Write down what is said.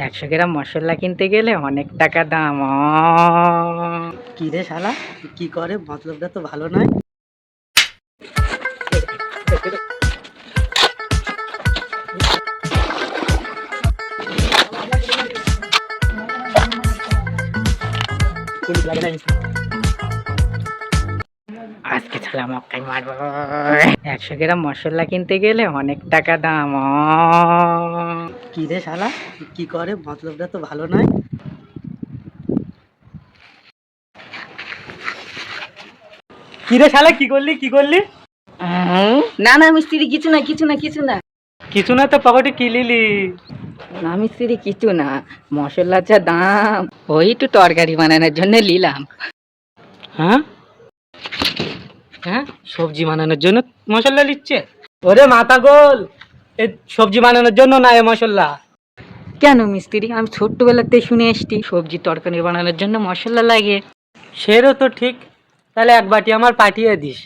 100 গ্রাম মশলা কিনতে গেলে অনেক টাকা দাম। কি রে শালা, কি করে? মতলবটা তো ভালো নয়। আজকে ছাড়া মক্কাই মারবো। 100 গ্রাম মশলা কিনতে গেলে অনেক টাকা দাম। কি রে শালা, কি করে? মতলবটা তো ভালো নয়। কি রে শালা, কি করলি? না না মিস্ত্রি, কিছু না কিছু না কিছু না। কিছু না তো পকেটে কি লিলি? না মিস্ত্রি, কিছু না। মশলার যা দাম, ওই একটু তরকারি বানানোর জন্য নিলাম। হ্যাঁ হ্যাঁ, সবজি বানানোর জন্য মশলা নিচ্ছে? ওরে মাথা গোল, এই সবজি বানানোর জন্য না এ মশলা। কেন মিস্ত্রি, আমি ছোট্টবেলাতেই শুনে এসছি সবজি তরকারি বানানোর জন্য মশলা লাগে। সেরও তো ঠিক, তাহলে এক বাটি আমার পাঠিয়ে দিস।